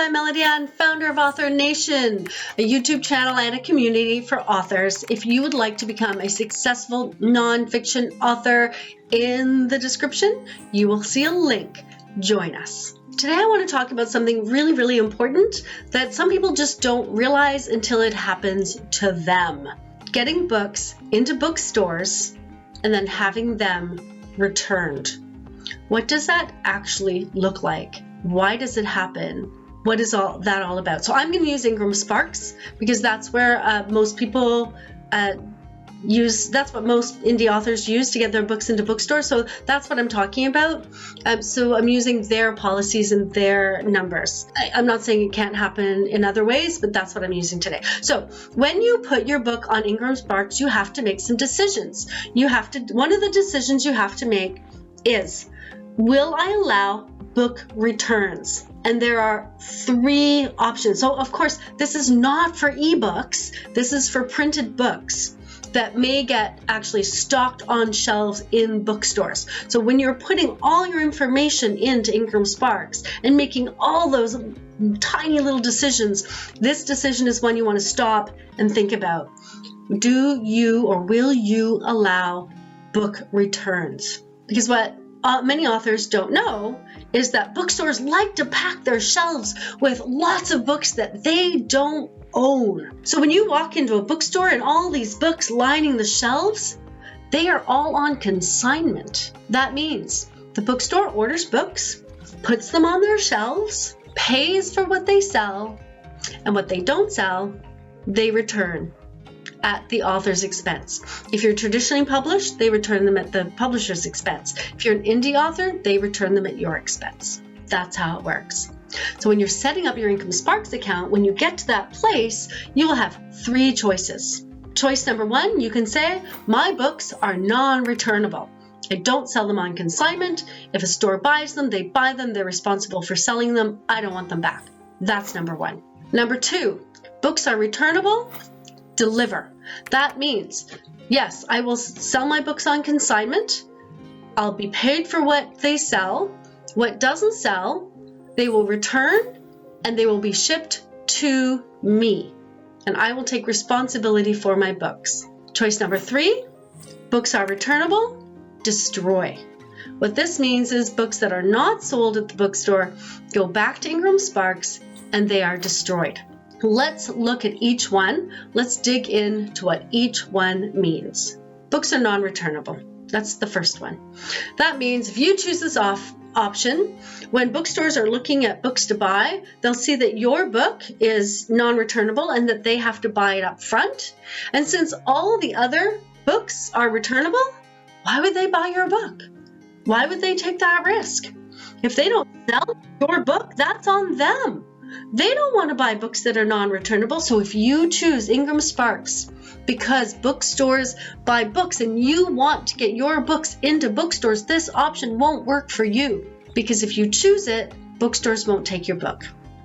I'm Melody Ann, founder of Author Nation, a YouTube channel and a community for authors. If you would like to become a successful nonfiction author, in the description, you will see a link. Join us. Today I want to talk about something really, really important that some people just don't realize until it happens to them. Getting books into bookstores and then having them returned. What does that actually look like? Why does it happen? What is all that all about? So I'm going to use Ingram Sparks because that's where most people that's what most indie authors use to get their books into bookstores. So that's what I'm talking about. So I'm using their policies and their numbers. I'm not saying it can't happen in other ways, but that's what I'm using today. So when you put your book on Ingram Sparks, you have to make some decisions. One of the decisions you have to make is, will I allow book returns? And there are 3 options. So of course, this is not for ebooks. This is for printed books that may get actually stocked on shelves in bookstores. So when you're putting all your information into Ingram Sparks and making all those tiny little decisions, this decision is one you want to stop and think about. Do you or will you allow book returns? Because what many authors don't know is that bookstores like to pack their shelves with lots of books that they don't own. So when you walk into a bookstore and all these books lining the shelves, they are all on consignment. That means the bookstore orders books, puts them on their shelves, pays for what they sell, and what they don't sell, they return at the author's expense. If you're traditionally published, they return them at the publisher's expense. If you're an indie author, they return them at your expense. That's how it works. So when you're setting up your Ingram Sparks account, when you get to that place, you will have 3 choices. Choice number 1, you can say, my books are non-returnable. I don't sell them on consignment. If a store buys them, they buy them. They're responsible for selling them. I don't want them back. That's number 1. Number 2, books are returnable. Deliver. That means, yes, I will sell my books on consignment. I'll be paid for what they sell. What doesn't sell, they will return and they will be shipped to me. And I will take responsibility for my books. Choice number 3, books are returnable. Destroy. What this means is books that are not sold at the bookstore go back to Ingram Sparks and they are destroyed. Let's look at each one. Let's dig into what each one means. Books are non-returnable. That's the first one. That means if you choose this option, when bookstores are looking at books to buy, they'll see that your book is non-returnable and that they have to buy it up front. And since all the other books are returnable, why would they buy your book? Why would they take that risk? If they don't sell your book, that's on them. They don't want to buy books that are non-returnable. So if you choose Ingram Sparks because bookstores buy books and you want to get your books into bookstores, this option won't work for you. Because if you choose it, bookstores won't take your book.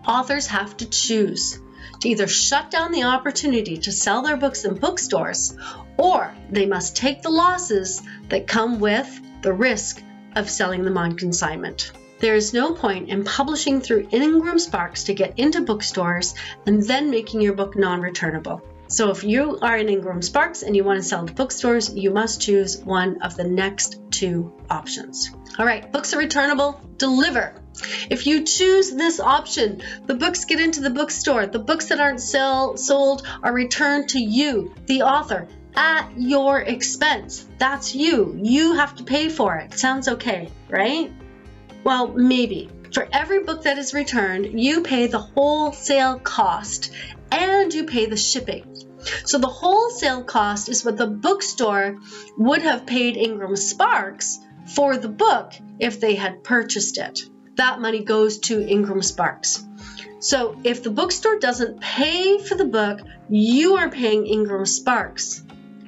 Authors have to choose to either shut down the opportunity to sell their books in bookstores, or they must take the losses that come with the risk of selling them on consignment. There is no point in publishing through Ingram Sparks to get into bookstores and then making your book non-returnable. So if you are in Ingram Sparks and you want to sell to bookstores, you must choose one of the next 2 options. All right, books are returnable. Deliver. If you choose this option, the books get into the bookstore. The books that aren't sold are returned to you, the author, at your expense. That's you. You have to pay for it. Sounds okay, right? Well, maybe. For every book that is returned, you pay the wholesale cost and you pay the shipping. So the wholesale cost is what the bookstore would have paid Ingram Sparks for the book if they had purchased it. That money goes to Ingram Sparks. So if the bookstore doesn't pay for the book, you are paying Ingram Sparks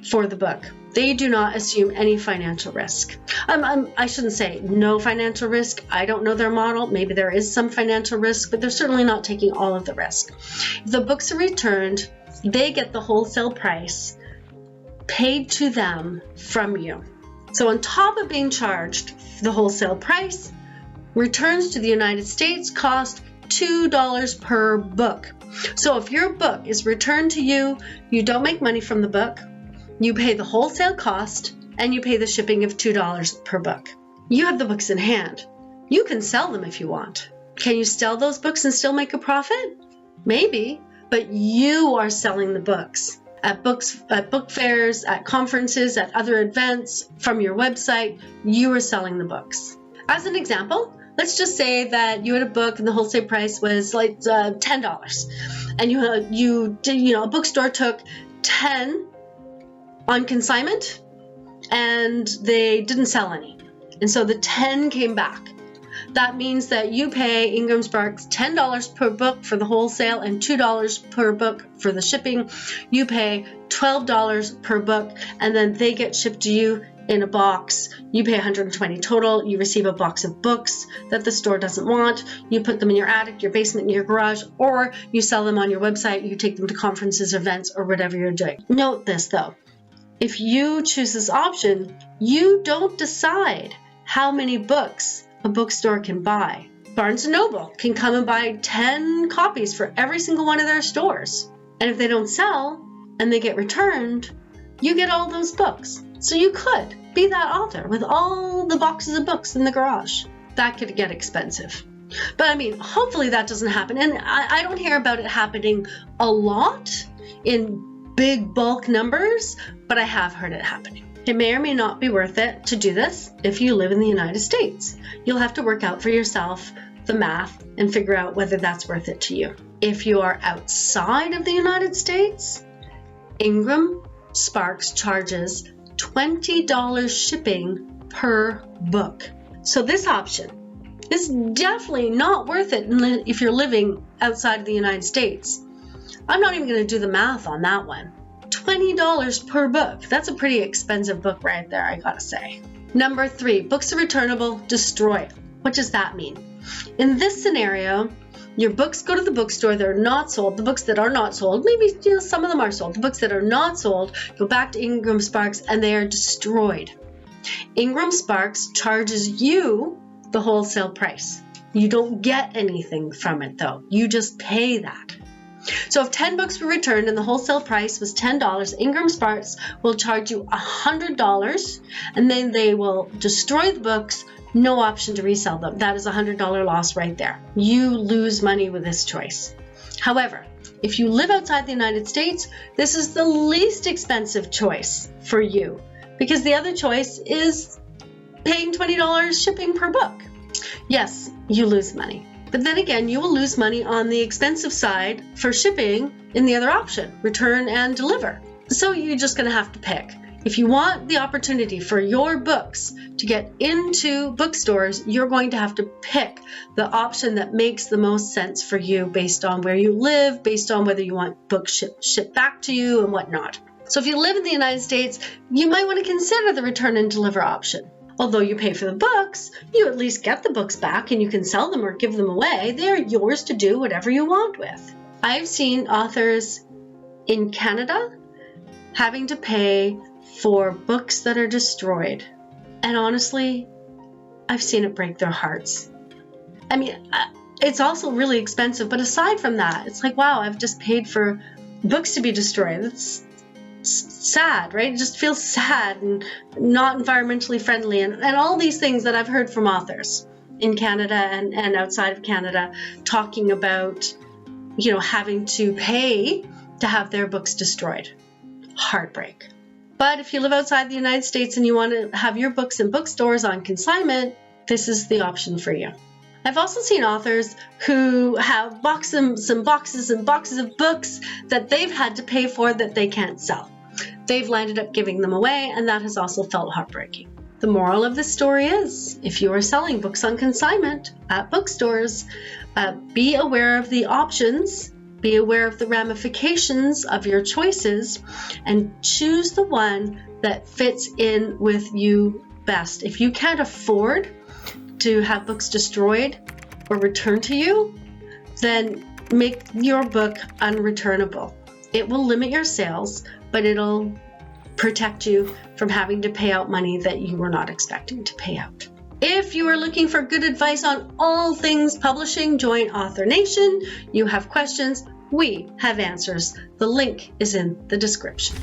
for the book. They do not assume any financial risk. I shouldn't say no financial risk. I don't know their model. Maybe there is some financial risk, but they're certainly not taking all of the risk. If the books are returned, they get the wholesale price paid to them from you. So on top of being charged the wholesale price, returns to the United States cost $2 per book. So if your book is returned to you, you don't make money from the book, you pay the wholesale cost, and you pay the shipping of $2 per book. You have the books in hand. You can sell them if you want. Can you sell those books and still make a profit? Maybe, but you are selling the books. At book fairs, at conferences, at other events, from your website, you are selling the books. As an example, let's just say that you had a book and the wholesale price was like $10, and a bookstore took 10 on consignment, and they didn't sell any, and so the 10 came back. That means that you pay Ingram Sparks $10 per book for the wholesale and $2 per book for the shipping. You pay $12 per book, and then they get shipped to you in a box. You pay $120 total. You receive a box of books that the store doesn't want. You put them in your attic, your basement, your garage, or you sell them on your website. You take them to conferences, events, or whatever you're doing. Note this though. If you choose this option, you don't decide how many books a bookstore can buy. Barnes & Noble can come and buy 10 copies for every single one of their stores. And if they don't sell and they get returned, you get all those books. So you could be that author with all the boxes of books in the garage. That could get expensive. But I mean, hopefully that doesn't happen. And I don't hear about it happening a lot in big bulk numbers, but I have heard it happening. It may or may not be worth it to do this if you live in the United States. You'll have to work out for yourself the math and figure out whether that's worth it to you. If you are outside of the United States, Ingram Sparks charges $20 shipping per book. So this option is definitely not worth it if you're living outside of the United States. I'm not even going to do the math on that one. $20 per book. That's a pretty expensive book right there, I gotta say. Number 3, books are returnable, destroyed. What does that mean? In this scenario, your books go to the bookstore, they're not sold. The books that are not sold, maybe some of them are sold. The books that are not sold go back to Ingram Sparks and they are destroyed. Ingram Sparks charges you the wholesale price. You don't get anything from it though. You just pay that. So if 10 books were returned and the wholesale price was $10, Ingram Sparks will charge you $100, and then they will destroy the books, no option to resell them. That is a $100 loss right there. You lose money with this choice. However, if you live outside the United States, this is the least expensive choice for you, because the other choice is paying $20 shipping per book. Yes, you lose money. But then again, you will lose money on the expensive side for shipping in the other option, return and deliver. So you're just going to have to pick. If you want the opportunity for your books to get into bookstores, you're going to have to pick the option that makes the most sense for you based on where you live, based on whether you want books shipped back to you and whatnot. So if you live in the United States, you might want to consider the return and deliver option. Although you pay for the books, you at least get the books back and you can sell them or give them away. They're yours to do whatever you want with. I've seen authors in Canada having to pay for books that are destroyed. And honestly, I've seen it break their hearts. I mean, it's also really expensive, but aside from that, it's like, wow, I've just paid for books to be destroyed. That's sad, right? It just feels sad and not environmentally friendly and all these things that I've heard from authors in Canada and outside of Canada talking about, having to pay to have their books destroyed. Heartbreak. But if you live outside the United States and you want to have your books in bookstores on consignment, this is the option for you. I've also seen authors who have some boxes and boxes of books that they've had to pay for that they can't sell. They've landed up giving them away, and that has also felt heartbreaking. The moral of this story is, if you are selling books on consignment at bookstores, be aware of the options, be aware of the ramifications of your choices, and choose the one that fits in with you best. If you can't afford to have books destroyed or returned to you, then make your book unreturnable. It will limit your sales, but it'll protect you from having to pay out money that you were not expecting to pay out. If you are looking for good advice on all things publishing, join Author Nation. You have questions, we have answers. The link is in the description.